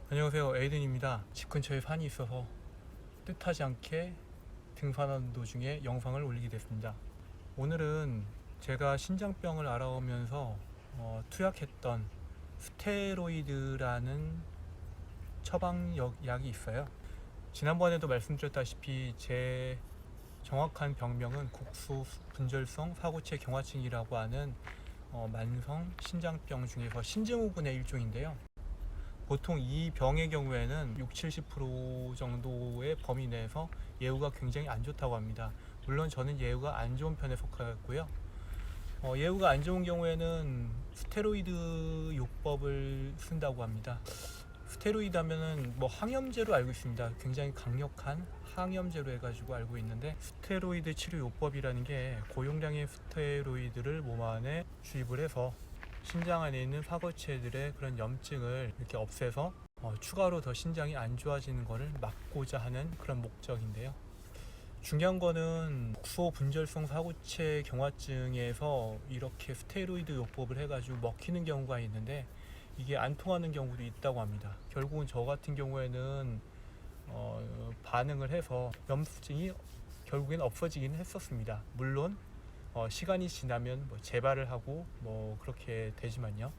안녕하세요, 에이든입니다. 집 근처에 산이 있어서 뜻하지 않게 등산하는 도중에 영상을 올리게 됐습니다. 오늘은 제가 신장병을 알아오면서 투약했던 스테로이드라는 처방약이 있어요. 지난번에도 말씀드렸다시피 제 정확한 병명은 국소 분절성 사고체 경화증이라고 하는 만성 신장병 중에서 신증후군의 일종인데요. 보통 이 병의 경우에는 60-70% 정도의 범위 내에서 예후가 굉장히 안 좋다고 합니다. 물론 저는 예후가 안 좋은 편에 속하고요. 예후가 안 좋은 경우에는 스테로이드 요법을 쓴다고 합니다. 스테로이드 하면은 항염제로 알고 있습니다. 굉장히 강력한 항염제로 해가지고 알고 있는데, 스테로이드 치료 요법이라는 게 고용량의 스테로이드를 몸 안에 주입을 해서 신장 안에 있는 사고체들의 그런 염증을 이렇게 없애서 추가로 더 신장이 안 좋아지는 것을 막고자 하는 그런 목적인데요. 중요한 거는 국소 분절성 사고체 경화증에서 이렇게 스테로이드 요법을 해가지고 먹히는 경우가 있는데, 이게 안 통하는 경우도 있다고 합니다. 결국은 저 같은 경우에는 반응을 해서 염증이 결국엔 없어지긴 했었습니다. 물론 시간이 지나면 재발을 하고 그렇게 되지만요.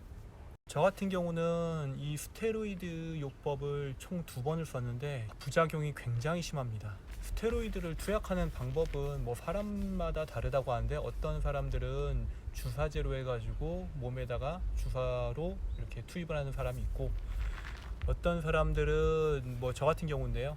저 같은 경우는 이 스테로이드 요법을 총 2번을 썼는데 부작용이 굉장히 심합니다. 스테로이드를 투약하는 방법은 사람마다 다르다고 하는데, 어떤 사람들은 주사제로 해가지고 몸에다가 주사로 이렇게 투입을 하는 사람이 있고, 어떤 사람들은 저 같은 경우인데요,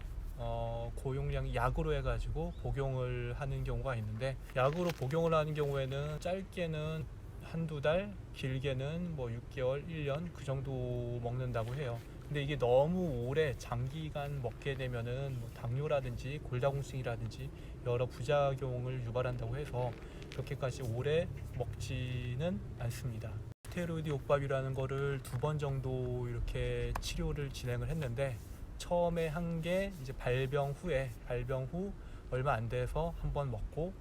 고용량 약으로 해가지고 복용을 하는 경우가 있는데, 약으로 복용을 하는 경우에는 짧게는 한두 달, 길게는 6개월, 1년 그 정도 먹는다고 해요. 근데 이게 너무 오래 장기간 먹게 되면은 당뇨라든지 골다공증이라든지 여러 부작용을 유발한다고 해서 그렇게까지 오래 먹지는 않습니다. 스테로이드 요법이라는 거를 2번 정도 이렇게 치료를 진행을 했는데, 처음에 한 게 이제 발병 후 얼마 안 돼서 한번 먹고,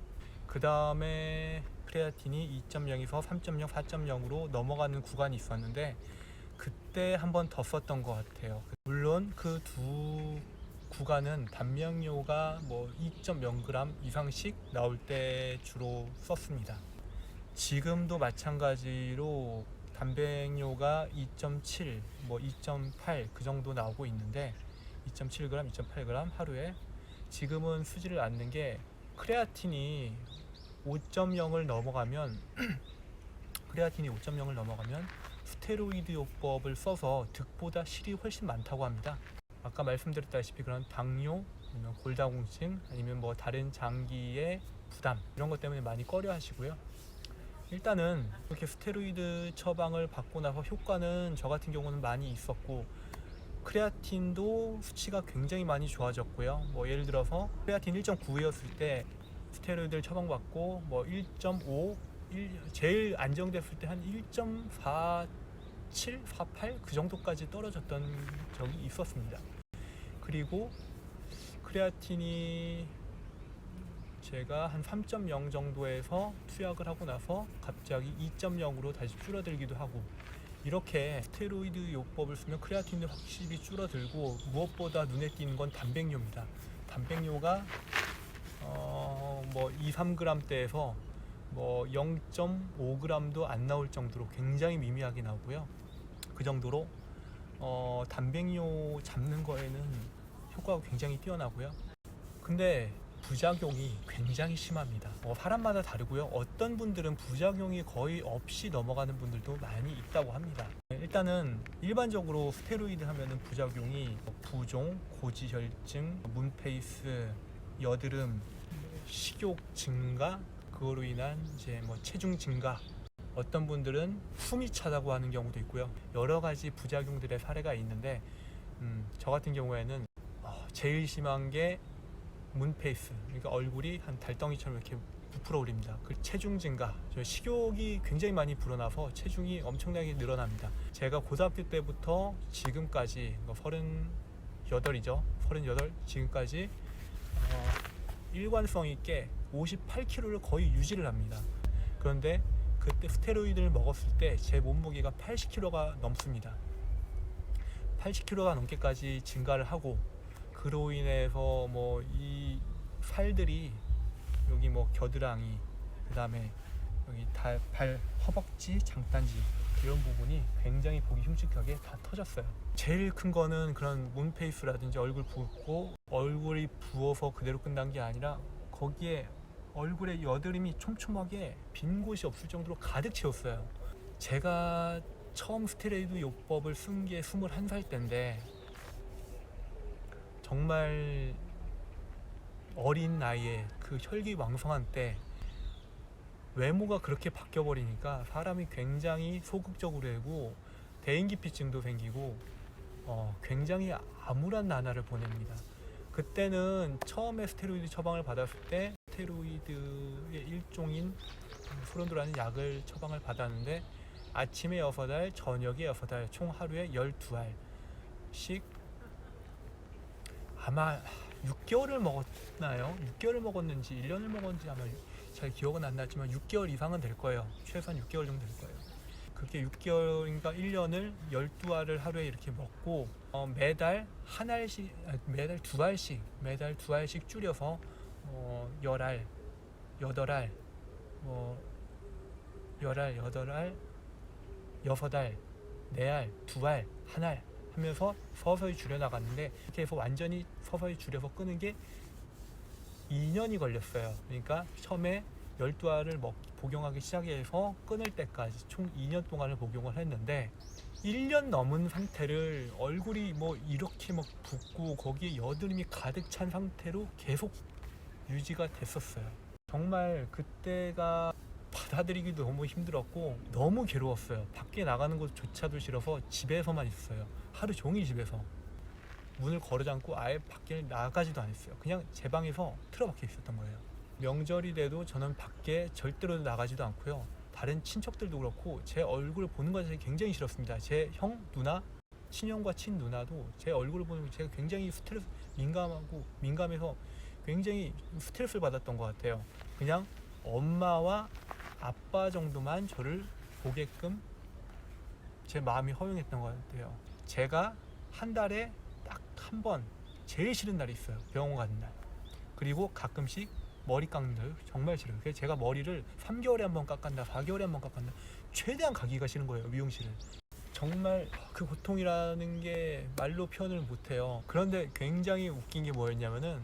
그 다음에 크레아틴이 2.0에서 3.0, 4.0으로 넘어가는 구간이 있었는데, 그때 한 번 더 썼던 것 같아요. 물론 그 두 구간은 단명료가 2.0g 이상씩 나올 때 주로 썼습니다. 지금도 마찬가지로 단백뇨가 2.7, 2.8 그 정도 나오고 있는데, 2.7g, 2.8g 하루에. 지금은 쓰지를 않는 게, 크레아틴이 5.0을 넘어가면 스테로이드 요법을 써서 득보다 실이 훨씬 많다고 합니다. 아까 말씀드렸다시피 그런 당뇨, 아니면 골다공증, 아니면 다른 장기의 부담, 이런 것 때문에 많이 꺼려 하시고요. 일단은 이렇게 스테로이드 처방을 받고 나서 효과는 저 같은 경우는 많이 있었고, 크레아틴도 수치가 굉장히 많이 좋아졌고요. 예를 들어서 크레아틴 1.9였을 때 스테로이드를 처방받고 1.5, 제일 안정됐을 때 한 1.47, 48 그 정도까지 떨어졌던 적이 있었습니다. 그리고 크레아틴이 제가 한 3.0 정도에서 투약을 하고 나서 갑자기 2.0으로 다시 줄어들기도 하고, 이렇게 스테로이드 요법을 쓰면 크레아틴이 확실히 줄어들고, 무엇보다 눈에 띄는 건 단백뇨입니다. 단백뇨가 2, 3g대에서 0.5g도 안 나올 정도로 굉장히 미미하게 나오고요. 그 정도로 단백뇨 잡는 거에는 효과가 굉장히 뛰어나고요. 근데 부작용이 굉장히 심합니다. 사람마다 다르고요. 어떤 분들은 부작용이 거의 없이 넘어가는 분들도 많이 있다고 합니다. 일단은 일반적으로 스테로이드 하면은 부작용이 부종, 고지혈증, 문페이스, 여드름, 식욕 증가, 그거로 인한 이제 체중 증가, 어떤 분들은 숨이 차다고 하는 경우도 있고요. 여러 가지 부작용들의 사례가 있는데, 저 같은 경우에는 제일 심한 게 문페이스, 그러니까 얼굴이 한 달덩이처럼 이렇게 부풀어 오릅니다. 그 체중 증가, 식욕이 굉장히 많이 불어나서 체중이 엄청나게 늘어납니다. 제가 고등학교 때부터 지금까지 38이죠. 38 지금까지 일관성 있게 58kg를 거의 유지를 합니다. 그런데 그때 스테로이드를 먹었을 때 제 몸무게가 80kg가 넘습니다. 80kg가 넘게까지 증가를 하고, 그로 인해서 뭐 이 살들이 여기 뭐 겨드랑이, 그 다음에 여기 발 허벅지, 장단지 이런 부분이 굉장히 보기 흉측하게 다 터졌어요. 제일 큰 거는 그런 문페이스라든지 얼굴 붓고, 얼굴이 부어서 그대로 끝난 게 아니라 거기에 얼굴에 여드름이 촘촘하게 빈 곳이 없을 정도로 가득 채웠어요. 제가 처음 스테로이드 요법을 쓴 게 21살 때인데, 정말 어린 나이에 그 혈기왕성한 때 외모가 그렇게 바뀌어 버리니까 사람이 굉장히 소극적으로 되고 대인기피증도 생기고 굉장히 암울한 나날을 보냅니다. 그때는 처음에 스테로이드 처방을 받았을 때 스테로이드의 일종인 프론도라는 약을 처방을 받았는데, 아침에 6알, 저녁에 6알, 총 하루에 12알씩 아마 6개월을 먹었나요? 6개월을 먹었는지 1년을 먹었는지 아마 잘 기억은 안 나지만 6개월 이상은 될 거예요. 최소한 6개월 정도 될 거예요. 그렇게 6개월인가 1년을 12알을 하루에 이렇게 먹고, 매달 한 알씩, 매달 2알씩, 매달 2알씩 줄여서 10알, 8알, 10알, 8알, 6알, 4알, 2알, 1알 하면서 서서히 줄여나갔는데, 이렇게 해서 완전히 서서히 줄여서 끄는 게 2년이 걸렸어요. 그러니까 처음에 12알을 복용하기 시작해서 끊을 때까지 총 2년 동안을 복용을 했는데, 1년 넘은 상태를 얼굴이 뭐 이렇게 막 붓고 거기에 여드름이 가득 찬 상태로 계속 유지가 됐었어요. 정말 그때가 받아들이기도 너무 힘들었고 너무 괴로웠어요. 밖에 나가는 것조차도 싫어서 집에서만 있었어요. 하루 종일 집에서 문을 걸어 잠고 아예 밖에 나가지도 않았어요. 그냥 제 방에서 틀어박혀 있었던 거예요. 명절이 돼도 저는 밖에 절대로 나가지도 않고요. 다른 친척들도 그렇고 제 얼굴을 보는 것 자체가 굉장히 싫었습니다. 제 형, 누나, 친형과 친누나도 제 얼굴을 보는 게 제가 굉장히 스트레스 민감해서 굉장히 스트레스를 받았던 것 같아요. 그냥 엄마와 아빠 정도만 저를 보게끔 제 마음이 허용했던 것 같아요. 제가 한 달에 딱 한 번 제일 싫은 날이 있어요. 병원 가는 날. 그리고 가끔씩 머리 깎는 날 정말 싫어요. 그래서 제가 머리를 3개월에 한 번 깎았나 4개월에 한 번 깎았나 최대한 가기가 싫은 거예요. 미용실을. 정말 그 고통이라는 게 말로 표현을 못해요. 그런데 굉장히 웃긴 게 뭐였냐면은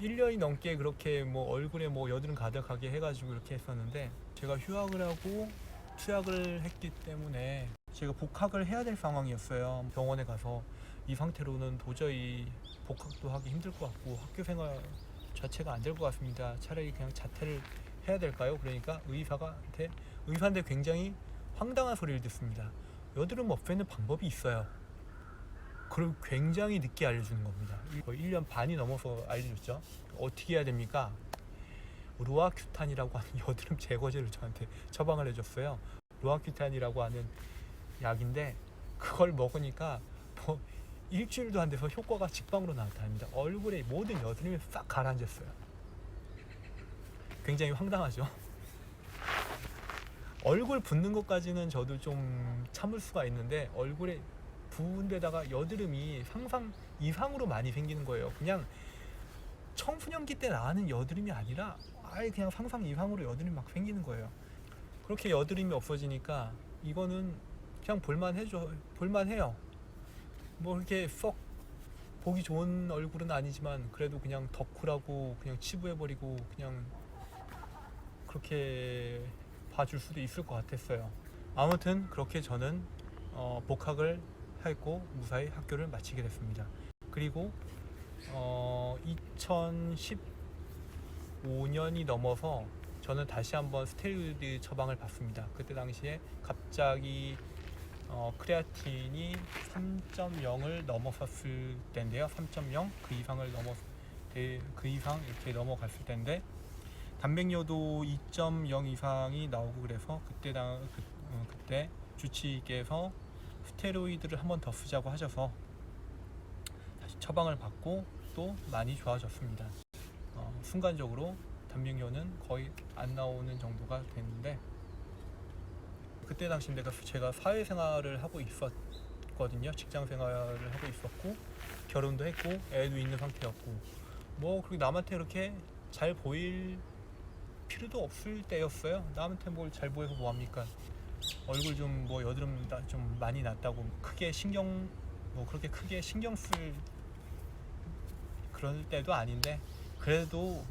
1년이 넘게 그렇게 뭐 얼굴에 뭐 여드름 가득하게 해가지고 이렇게 했었는데, 제가 휴학을 하고 투약을 했기 때문에 제가 복학을 해야 될 상황이었어요. 병원에 가서 이 상태로는 도저히 복학도 하기 힘들 것 같고 학교 생활 자체가 안 될 것 같습니다. 차라리 그냥 자퇴를 해야 될까요? 그러니까 의사한테 굉장히 황당한 소리를 듣습니다. 여드름 없애는 방법이 있어요. 그걸 굉장히 늦게 알려주는 겁니다. 거의 1년 반이 넘어서 알려줬죠. 어떻게 해야 됩니까? 로아큐탄이라고 하는 여드름 제거제를 저한테 처방을 해줬어요. 로아큐탄이라고 하는 약인데 그걸 먹으니까 뭐 일주일도 안 돼서 효과가 직방으로 나타납니다. 얼굴에 모든 여드름이 싹 가라앉았어요. 굉장히 황당하죠. 얼굴 붓는 것까지는 저도 좀 참을 수가 있는데, 얼굴에 부은 데다가 여드름이 상상 이상으로 많이 생기는 거예요. 그냥 청소년기 때 나는 여드름이 아니라 아예 그냥 상상 이상으로 여드름이 막 생기는 거예요. 그렇게 여드름이 없어지니까 이거는 그냥 볼만해요. 뭐 이렇게 썩 보기 좋은 얼굴은 아니지만 그래도 그냥 덕후라고 그냥 치부해버리고 그냥 그렇게 봐줄 수도 있을 것 같았어요. 아무튼 그렇게 저는 복학을 했고 무사히 학교를 마치게 됐습니다. 그리고 2015년이 넘어서 저는 다시 한번 스테로이드 처방을 받습니다. 그때 당시에 갑자기 크레아틴이 3.0을 넘어섰을 때인데요. 3.0 그 이상 이렇게 넘어갔을 때인데, 단백뇨도 2.0 이상이 나오고, 그래서 그때 주치의께서 스테로이드를 한 번 더 쓰자고 하셔서 다시 처방을 받고 또 많이 좋아졌습니다. 순간적으로 단백뇨는 거의 안 나오는 정도가 됐는데, 그때 당시 제가 사회생활을 하고 있었거든요. 직장 생활을 하고 있었고 결혼도 했고 애도 있는 상태였고 뭐 그렇게 남한테 이렇게 잘 보일 필요도 없을 때였어요. 남한테 뭘 잘 보여서 뭐합니까? 얼굴 좀 뭐 여드름 좀 많이 났다고 크게 신경 뭐 그렇게 크게 신경 쓸 그럴 때도 아닌데 그래도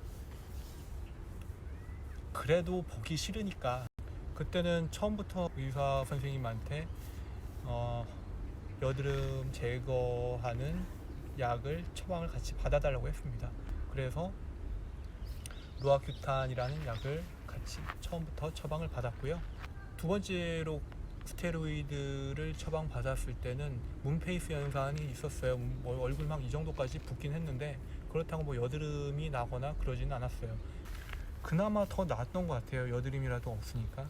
보기 싫으니까 그때는 처음부터 의사 선생님한테 여드름 제거하는 약을 처방을 같이 받아달라고 했습니다. 그래서 로아큐탄이라는 약을 같이 처음부터 처방을 받았고요. 두 번째로 스테로이드를 처방받았을 때는 문페이스 현상이 있었어요. 뭐 얼굴 막 이 정도까지 붓긴 했는데 그렇다고 뭐 여드름이 나거나 그러지는 않았어요. 그나마 더 나았던 것 같아요. 여드름이라도 없으니까.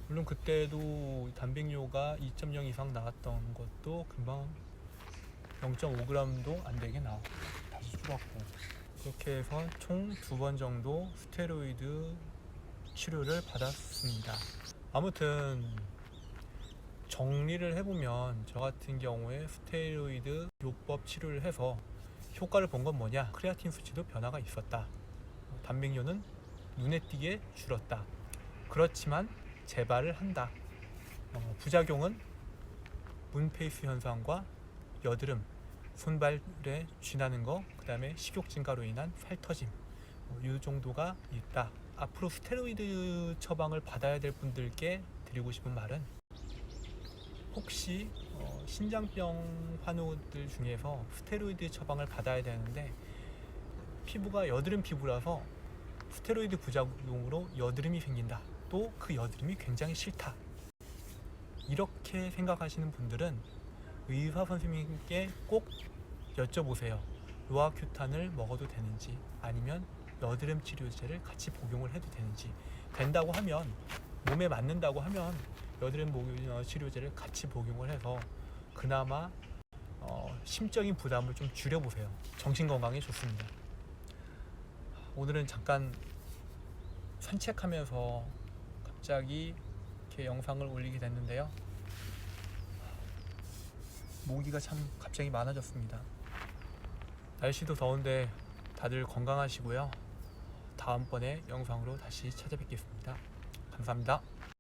물론 그때도 단백뇨가 2.0 이상 나왔던 것도 금방 0.5g도 안 되게 나왔고 다시 줄었고 그렇게 해서 총 2번 정도 스테로이드 치료를 받았습니다. 아무튼 정리를 해보면 저 같은 경우에 스테로이드 요법 치료를 해서 효과를 본 건 뭐냐? 크레아틴 수치도 변화가 있었다. 단백뇨는 눈에 띄게 줄었다. 그렇지만 재발을 한다. 부작용은 문페이스 현상과 여드름, 손발에 쥐나는 거, 그 다음에 식욕 증가로 인한 살터짐 이 정도가 있다. 앞으로 스테로이드 처방을 받아야 될 분들께 드리고 싶은 말은 혹시 신장병 환우들 중에서 스테로이드 처방을 받아야 되는데 피부가 여드름 피부라서 스테로이드 부작용으로 여드름이 생긴다. 또 그 여드름이 굉장히 싫다. 이렇게 생각하시는 분들은 의사 선생님께 꼭 여쭤보세요. 로아큐탄을 먹어도 되는지 아니면 여드름 치료제를 같이 복용을 해도 되는지 된다고 하면 몸에 맞는다고 하면 여드름 치료제를 같이 복용을 해서 그나마 심적인 부담을 좀 줄여보세요. 정신건강에 좋습니다. 오늘은 잠깐 산책하면서 갑자기 이렇게 영상을 올리게 됐는데요. 모기가 참 갑자기 많아졌습니다. 날씨도 더운데 다들 건강하시고요. 다음번에 영상으로 다시 찾아뵙겠습니다. 감사합니다.